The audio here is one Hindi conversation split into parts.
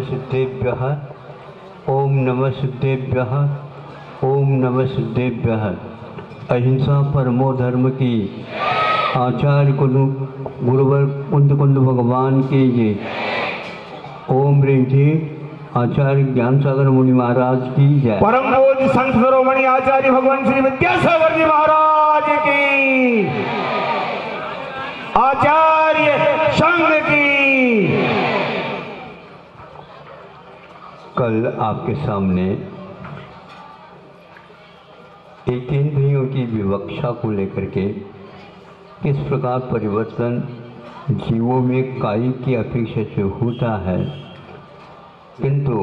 सिद्धेभ्यः। ओम नमः सिद्धेभ्यः। ओम नमः सिद्धेभ्यः। अहिंसा परमो धर्म की आचार्य गुरुवर कुंद भगवान की जय। ओम ह्रीं जी आचार्य ज्ञान सागर मुनि महाराज की जय। परम पूज्य संत शिरोमणि आचार्य भगवान श्री विद्यासागर जी महाराज की, आचार्य संघ की। कल आपके सामने एकेंद्रियों की विवक्षा को लेकर के किस प्रकार परिवर्तन जीवों में काई की अपेक्षा से होता है, किंतु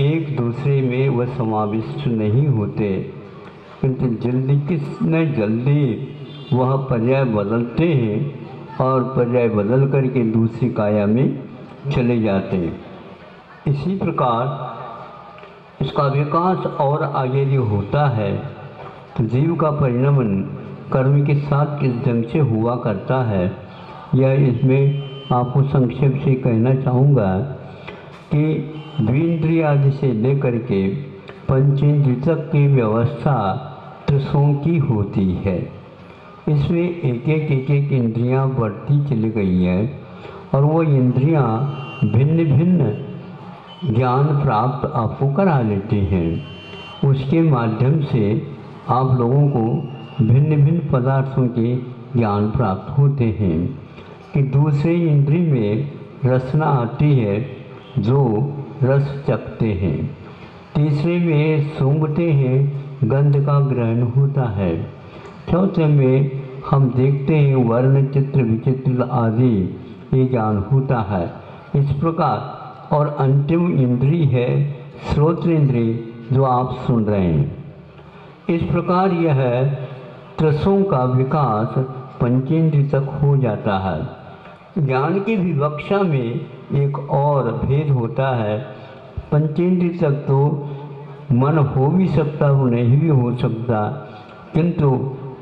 एक दूसरे में वह समाविष्ट नहीं होते, किंतु जल्दी किसने जल्दी वह पर्याय बदलते हैं और पर्याय बदल करके दूसरी काया में चले जाते हैं। इसी प्रकार इसका विकास और आगे जो होता है तो जीव का परिणमन कर्म के साथ किस ढंग से हुआ करता है, यह इसमें आपको संक्षेप से कहना चाहूँगा कि द्विंद्रिय आदि से लेकर के पंचेंद्रिय तक की व्यवस्था त्रिशों की होती है। इसमें एक एक इंद्रियां बढ़ती चली गई हैं और वो इंद्रियां भिन्न भिन्न ज्ञान प्राप्त आपको करा लेते हैं। उसके माध्यम से आप लोगों को भिन्न भिन्न पदार्थों के ज्ञान प्राप्त होते हैं कि दूसरे इंद्रिय में रसना आती है जो रस चखते हैं, तीसरे में सूंघते हैं गंध का ग्रहण होता है, चौथे में हम देखते हैं वर्ण चित्र विचित्र आदि ये ज्ञान होता है। इस प्रकार और अंतिम इंद्रिय है श्रोत्र इंद्रिय जो आप सुन रहे हैं। इस प्रकार यह त्रिशों का विकास पंचेंद्रिय तक हो जाता है। ज्ञान की विवक्षा में एक और भेद होता है। पंचेंद्रिय तक तो मन हो भी सकता वो नहीं भी हो सकता, किंतु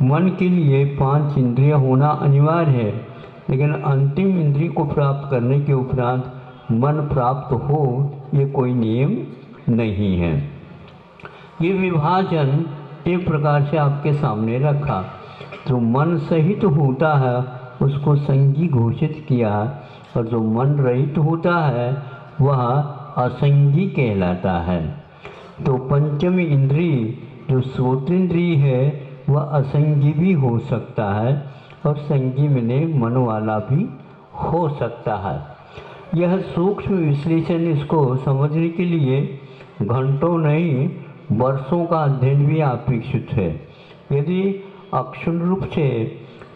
मन के लिए 5 इंद्रिय होना अनिवार्य है, लेकिन अंतिम इंद्रिय को प्राप्त करने के उपरांत मन प्राप्त हो ये कोई नियम नहीं है। ये विभाजन एक प्रकार से आपके सामने रखा। जो मन सहित होता है उसको संगी घोषित किया और जो मन रहित होता है वह असंगी कहलाता है। तो पंचम इंद्रिय जो श्रोतेंद्रिय है वह असंगी भी हो सकता है और संगी में मन वाला भी हो सकता है। यह सूक्ष्म विश्लेषण इसको समझने के लिए घंटों नहीं वर्षों का अध्ययन भी अपेक्षित है। यदि अक्षुण्ण रूप से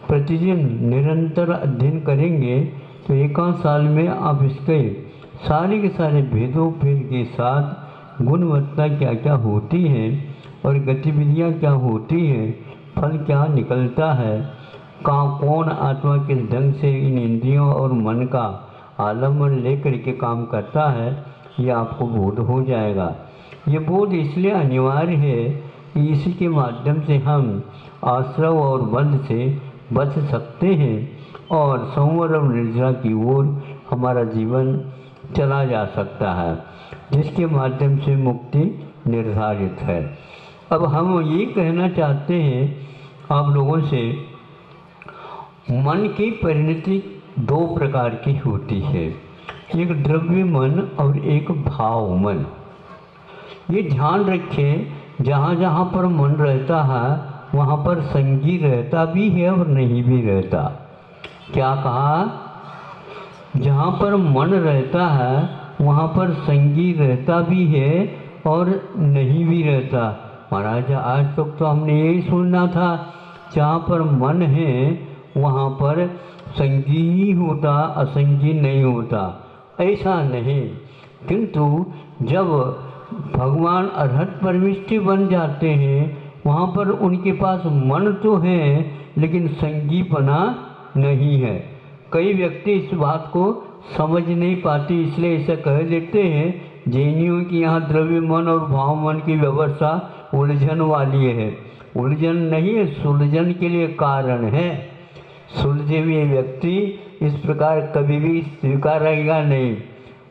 प्रतिदिन निरंतर अध्ययन करेंगे तो एक साल में आप इसके सारे के सारे भेदों भेद के साथ गुणवत्ता क्या क्या होती है और गतिविधियाँ क्या होती हैं, फल क्या निकलता है, कौन आत्मा किस ढंग से इन इंद्रियों और मन का आलम्बन लेकर के काम करता है, ये आपको बोध हो जाएगा। ये बोध इसलिए अनिवार्य है कि इसी के माध्यम से हम आश्रव और बंध से बच सकते हैं और संवर और निर्जरा की ओर हमारा जीवन चला जा सकता है, जिसके माध्यम से मुक्ति निर्धारित है। अब हम ये कहना चाहते हैं आप लोगों से, मन की परिणति 2 प्रकार की होती है, एक द्रव्य मन और एक भाव मन। ये ध्यान रखें जहाँ जहाँ पर मन रहता है वहाँ पर संगी रहता भी है और नहीं भी रहता। क्या कहा? जहाँ पर मन रहता है वहाँ पर संगी रहता भी है और नहीं भी रहता। महाराज आज तक तो हमने यही सुनना था जहाँ पर मन है वहाँ पर संगी ही होता, असंगी नहीं होता। ऐसा नहीं, किंतु जब भगवान अरहत परमिष्टि बन जाते हैं वहाँ पर उनके पास मन तो है लेकिन संगीपना नहीं है। कई व्यक्ति इस बात को समझ नहीं पाते, इसलिए ऐसा कह देते हैं जैनियों की यहाँ द्रव्य मन और भाव मन की व्यवस्था उलझन वाली है। उलझन नहीं है, सुलझन के लिए कारण है। सुलझे हुए व्यक्ति इस प्रकार कभी भी स्वीकार रहेगा नहीं।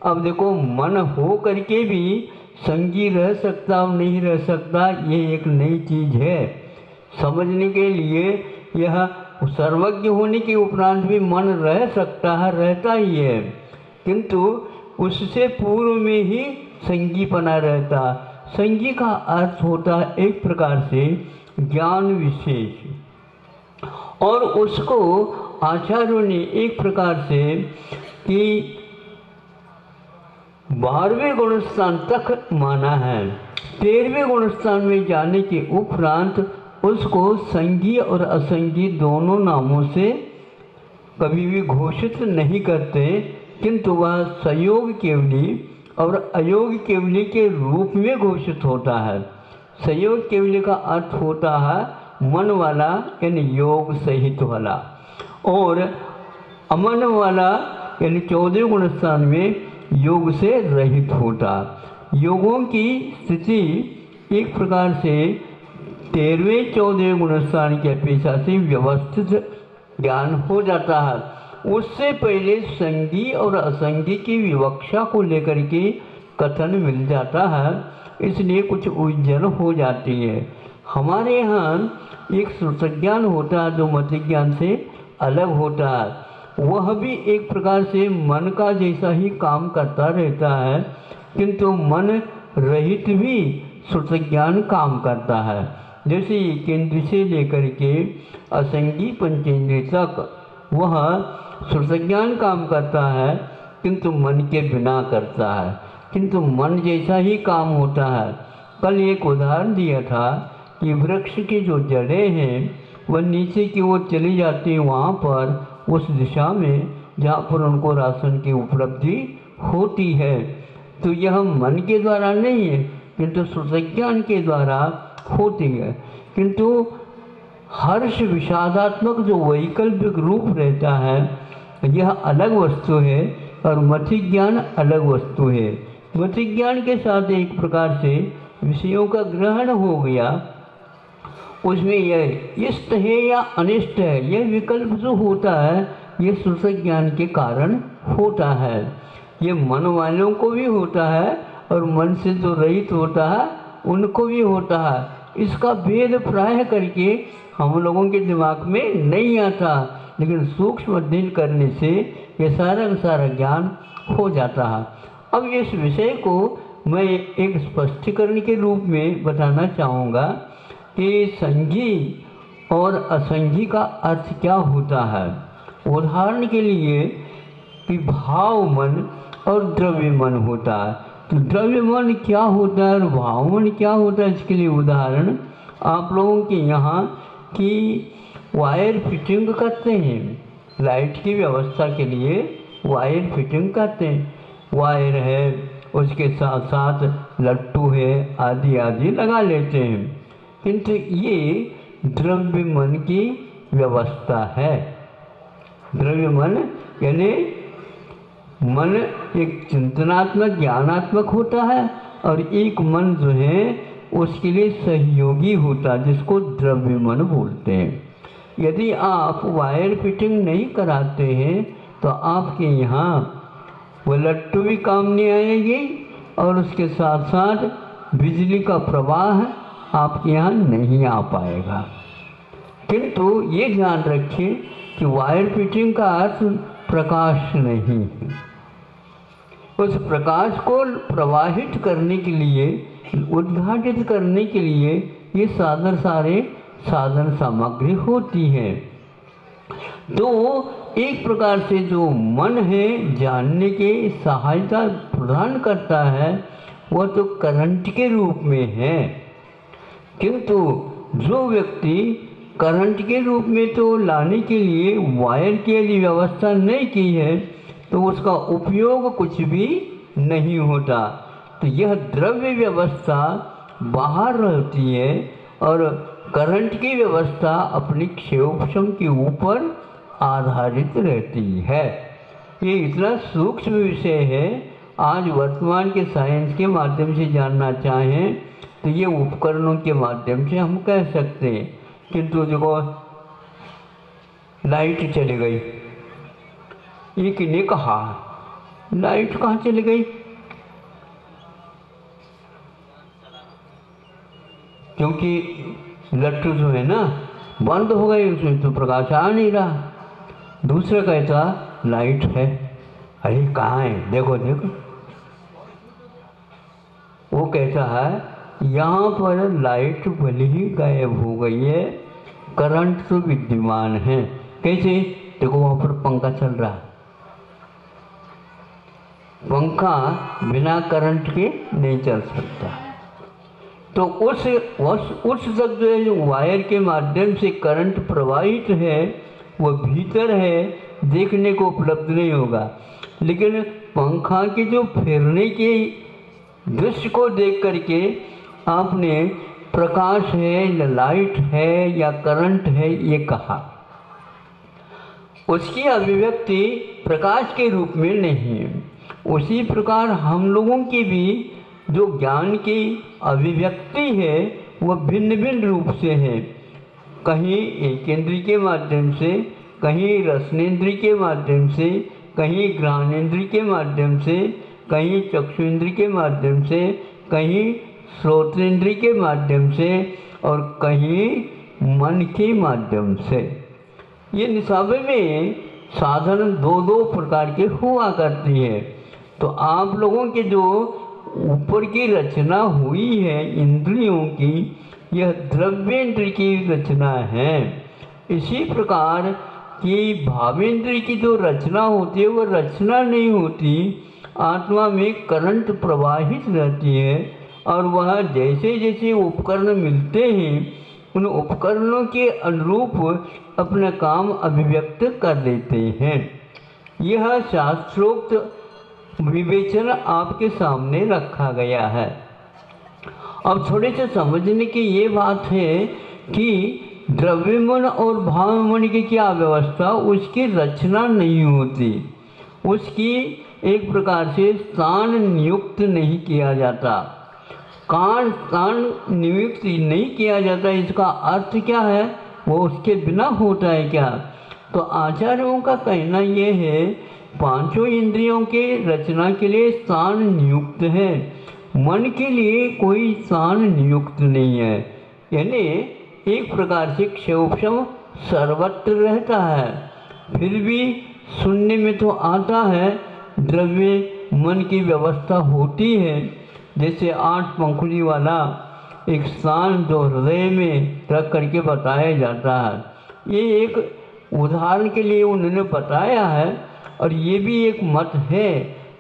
अब देखो, मन हो करके भी संगी रह सकता और नहीं रह सकता, ये एक नई चीज है समझने के लिए। यह सर्वज्ञ होने के उपरांत भी मन रह सकता है, रहता ही है, किंतु उससे पूर्व में ही संगीपना रहता। संगी का अर्थ होता है एक प्रकार से ज्ञान विशेष, और उसको आचार्यों ने एक प्रकार से कि 12वें गुणस्थान तक माना है। 13वें गुणस्थान में जाने के उपरांत उसको संगी और असंगी दोनों नामों से कभी भी घोषित नहीं करते, किंतु वह संयोग केवली और अयोग केवली के रूप में घोषित होता है। संयोग केवली का अर्थ होता है मन वाला, यानी योग सहित वाला, और अमन वाला यानी 14वें गुणस्थान में योग से रहित होता। योगों की स्थिति एक प्रकार से 13वें 14वें गुणस्थान की अपेक्षा से व्यवस्थित ज्ञान हो जाता है। उससे पहले संगी और असंगी की विवक्षा को लेकर के कथन मिल जाता है, इसलिए कुछ उलझन हो जाती है। हमारे यहाँ एक श्रुतज्ञान होता है जो मत ज्ञान से अलग होता है, वह भी एक प्रकार से मन का जैसा ही काम करता रहता है, किंतु मन रहित भी श्रुतज्ञान काम करता है। जैसे केंद्र से लेकर के असंगी पंचेंद्रिय तक वह श्रुतज्ञान काम करता है, किंतु मन के बिना करता है, किंतु मन जैसा ही काम होता है। कल एक उदाहरण दिया था कि वृक्ष की जो जड़ें हैं वह नीचे की ओर चली जाती हैं, वहाँ पर उस दिशा में जहाँ पर उनको राशन की उपलब्धि होती है। तो यह मन के द्वारा नहीं है, किंतु श्रुतज्ञान के द्वारा होती है। किंतु हर्ष विषादात्मक जो वैकल्पिक रूप रहता है यह अलग वस्तु है, और मति ज्ञान अलग वस्तु है। मति ज्ञान के साथ एक प्रकार से विषयों का ग्रहण हो गया, उसमें यह इष्ट है या अनिष्ट है, यह विकल्प जो होता है यह श्रुत ज्ञान के कारण होता है। ये मन वालों को भी होता है और मन से जो रहित होता है उनको भी होता है। इसका भेद प्राय करके हम लोगों के दिमाग में नहीं आता, लेकिन सूक्ष्म अध्ययन करने से यह सारा का सारा ज्ञान हो जाता है। अब इस विषय को मैं एक स्पष्टीकरण के रूप में बताना चाहूँगा कि संगी और असंगी का अर्थ क्या होता है। उदाहरण के लिए कि भाव मन और द्रव्य मन होता है, तो द्रव्य मन क्या होता है और भाव मन क्या होता है, इसके लिए उदाहरण आप लोगों के यहाँ की वायर फिटिंग करते हैं, लाइट की व्यवस्था के लिए वायर फिटिंग करते हैं। वायर है, उसके साथ साथ लट्टू है, आदि आदि लगा लेते हैं, किंतु ये द्रव्य मन की व्यवस्था है। द्रव्य मन यानी मन एक चिंतनात्मक ज्ञानात्मक होता है, और एक मन जो है उसके लिए सहयोगी होता है, जिसको द्रव्य मन बोलते हैं। यदि आप वायर फिटिंग नहीं कराते हैं तो आपके यहाँ वो लट्टू भी काम नहीं आएगी, और उसके साथ साथ बिजली का प्रवाह आपके यहाँ नहीं आ पाएगा। किंतु ये ध्यान रखिए कि वायर फिटिंग का अर्थ प्रकाश नहीं है। उस प्रकाश को प्रवाहित करने के लिए, उद्घाटित करने के लिए ये सारे साधन सामग्री होती है। तो एक प्रकार से जो मन है जानने के सहायता प्रदान करता है वह तो करंट के रूप में है, किंतु जो व्यक्ति करंट के रूप में तो लाने के लिए वायर की यदि व्यवस्था नहीं की है तो उसका उपयोग कुछ भी नहीं होता। तो यह द्रव्य व्यवस्था बाहर रहती है और करंट की व्यवस्था अपनी क्षेपक्षम के ऊपर आधारित रहती है। ये इतना सूक्ष्म विषय है, आज वर्तमान के साइंस के माध्यम से जानना चाहें तो ये उपकरणों के माध्यम से हम कह सकते हैं। किंतु देखो लाइट चली गई, एक ने कहा लाइट कहाँ चली गई? क्योंकि लट्टू जो है ना बंद हो गई, उसमें तो प्रकाश आ नहीं रहा। दूसरा कहता लाइट है, अरे कहाँ है, देखो देखो। वो कहता है यहाँ पर लाइट भले ही गायब हो गई है, करंट तो विद्यमान है। कैसे? देखो वहाँ पर पंखा चल रहा है, पंखा बिना करंट के नहीं चल सकता। तो उस तक जो वायर के माध्यम से करंट प्रवाहित है वो भीतर है, देखने को उपलब्ध नहीं होगा। लेकिन पंखा के जो फिरने के दृश्य को देख करके आपने प्रकाश है या लाइट है या करंट है ये कहा, उसकी अभिव्यक्ति प्रकाश के रूप में नहीं है। उसी प्रकार हम लोगों की भी जो ज्ञान की अभिव्यक्ति है वह भिन्न भिन्न रूप से है। कहीं एक इंद्रिय के माध्यम से, कहीं रसनेन्द्रिय के माध्यम से, कहीं घ्राणेन्द्रिय के माध्यम से, कहीं चक्षुन्द्रिय के माध्यम से, कहीं श्रोतेन्द्रिय के माध्यम से और कहीं मन के माध्यम से। ये निसाबे में साधन दो दो प्रकार के हुआ करती है। तो आप लोगों के जो ऊपर की रचना हुई है इंद्रियों की, यह द्रव्येंद्र की रचना है। इसी प्रकार की भावेंद्र की जो रचना होती है वह रचना नहीं होती, आत्मा में करंट प्रवाहित रहती है और वह जैसे जैसे उपकरण मिलते हैं उन उपकरणों के अनुरूप अपना काम अभिव्यक्त कर देते हैं। यह शास्त्रोक्त विवेचन आपके सामने रखा गया है। अब थोड़े से समझने की ये बात है कि द्रव्यमन और भावमन की क्या व्यवस्था, उसकी रचना नहीं होती, उसकी एक प्रकार से स्थान नियुक्त नहीं किया जाता। स्थान नियुक्त नहीं किया जाता, इसका अर्थ क्या है, वो उसके बिना होता है क्या? तो आचार्यों का कहना ये है पांचों इंद्रियों के रचना के लिए स्थान नियुक्त है, मन के लिए कोई स्थान नियुक्त नहीं है। यानी एक प्रकार से क्षयोपशम सर्वत्र रहता है, फिर भी सुनने में तो आता है द्रव्य मन की व्यवस्था होती है। जैसे 8 पंखुड़ी वाला एक स्थान जो हृदय में रख करके बताया जाता है, ये एक उदाहरण के लिए उन्होंने बताया है और ये भी एक मत है।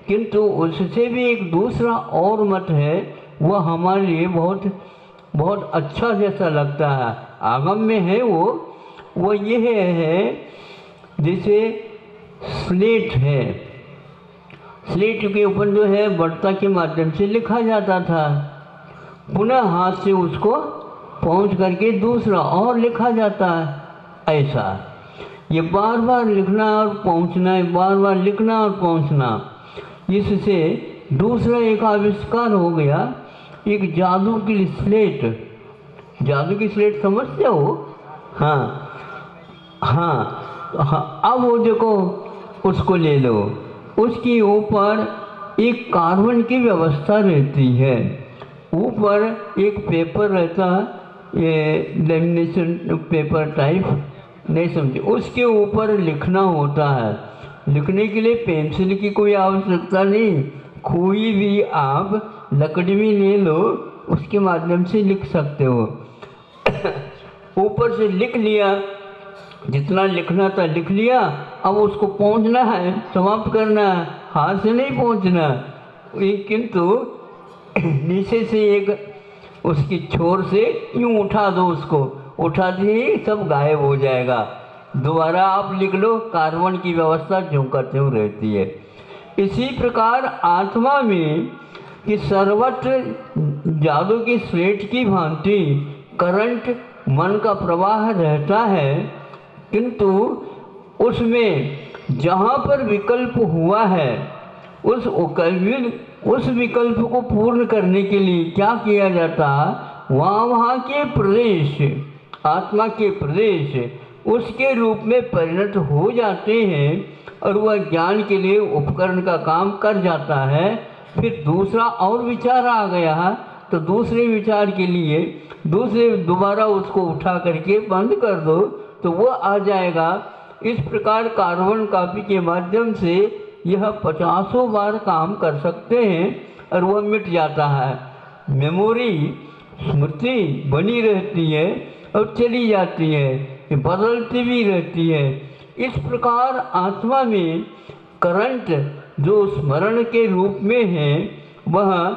किंतु उससे भी एक दूसरा और मत है, वह हमारे लिए बहुत बहुत अच्छा जैसा लगता है, आगम में है वो ये है जैसे स्लेट है, स्लेट के ऊपर जो है बर्ता के माध्यम से लिखा जाता था, पुनः हाथ से उसको पहुँच करके दूसरा और लिखा जाता है। ऐसा ये बार बार लिखना और पहुँचना है, बार बार लिखना और पहुँचना, इससे दूसरा एक आविष्कार हो गया, एक जादू की स्लेट। जादू की स्लेट समझते हो? हाँ हाँ, अब वो देखो उसको ले लो, उसके ऊपर एक कार्बन की व्यवस्था रहती है, ऊपर एक पेपर रहता है, ये लेमिनेशन पेपर टाइप, नहीं समझे, उसके ऊपर लिखना होता है। लिखने के लिए पेंसिल की कोई आवश्यकता नहीं, कोई भी आप लकड़ी में ले लो, उसके माध्यम से लिख सकते हो। ऊपर से लिख लिया, जितना लिखना था लिख लिया, अब उसको पहुंचना है, समाप्त करना है, हाथ से नहीं पहुंचना। किंतु नीचे से एक उसकी छोर से यूं उठा दो, उसको उठा दिए सब गायब हो जाएगा, दोबारा आप लिख लो, कार्बन की व्यवस्था ज्यों का त्यों रहती है। इसी प्रकार आत्मा में कि सर्वत्र जादू की स्लेट की भांति करंट मन का प्रवाह रहता है, किंतु उसमें जहाँ पर विकल्प हुआ है उस विकल्प को पूर्ण करने के लिए क्या किया जाता, वहाँ के प्रदेश, आत्मा के प्रदेश उसके रूप में परिणत हो जाते हैं और वह ज्ञान के लिए उपकरण का काम कर जाता है। फिर दूसरा और विचार आ गया तो दूसरे विचार के लिए दोबारा उसको उठा करके बंद कर दो तो वो आ जाएगा। इस प्रकार कार्बन कॉपी के माध्यम से यह 50 बार काम कर सकते हैं और वह मिट जाता है। मेमोरी स्मृति बनी रहती है और चली जाती है, बदलती भी रहती है। इस प्रकार आत्मा में करंट जो स्मरण के रूप में है वह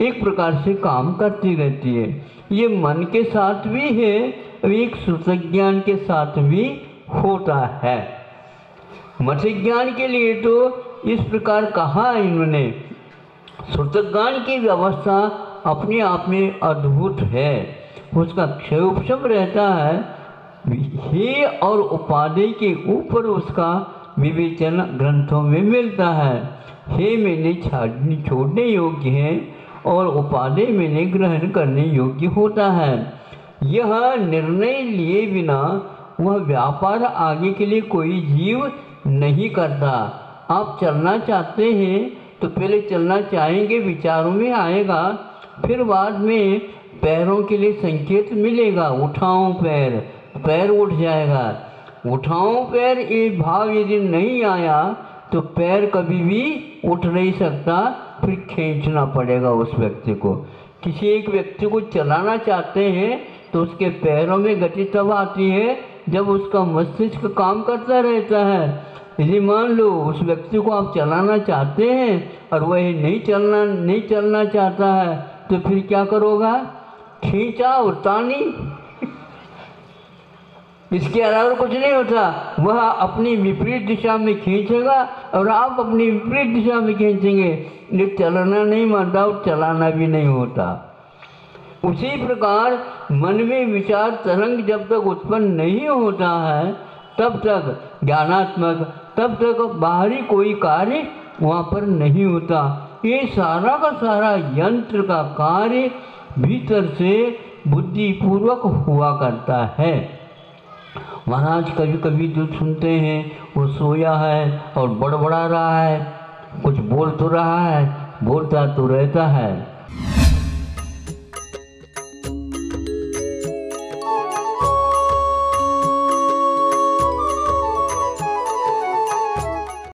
एक प्रकार से काम करती रहती है। ये मन के साथ भी है और एक श्रुतज्ञान के साथ भी होता है। मत ज्ञान के लिए तो इस प्रकार कहा इन्होंने। श्रुतज्ञान की व्यवस्था अपने आप में अद्भुत है। उसका क्षयोपशम रहता है, हे और उपाधि के ऊपर उसका विवेचन ग्रंथों में मिलता है। हे मैंने छोड़ने योग्य है और उपाधि मैंने ग्रहण करने योग्य होता है। यह निर्णय लिए बिना वह व्यापार आगे के लिए कोई जीव नहीं करता। आप चलना चाहते हैं तो पहले चलना चाहेंगे, विचारों में आएगा, फिर बाद में पैरों के लिए संकेत मिलेगा, उठाओ पैर, पैर उठ जाएगा। उठाओ पैर ये भाव यदि नहीं आया तो पैर कभी भी उठ नहीं सकता, फिर खींचना पड़ेगा उस व्यक्ति को। किसी एक व्यक्ति को चलाना चाहते हैं तो उसके पैरों में गति तब आती है जब उसका मस्तिष्क काम करता रहता है। यदि मान लो उस व्यक्ति को आप चलाना चाहते हैं और वह नहीं चलना चाहता है तो फिर क्या करोगा? खींचा और तानी, इसके अलावा कुछ नहीं होता। वह अपनी विपरीत दिशा में खींचेगा और आप अपनी विपरीत दिशा में खींचेंगे। ये चलना नहीं मानता और चलाना भी नहीं होता। उसी प्रकार मन में विचार तरंग जब तक उत्पन्न नहीं होता है तब तक ज्ञानात्मक, तब तक बाहरी कोई कार्य वहाँ पर नहीं होता। ये सारा का सारा यंत्र का कार्य भीतर से बुद्धिपूर्वक हुआ करता है। महाराज कभी कभी जो सुनते हैं वो सोया है और बड़बड़ा रहा है, कुछ बोल तो रहा है, बोलता तो रहता है।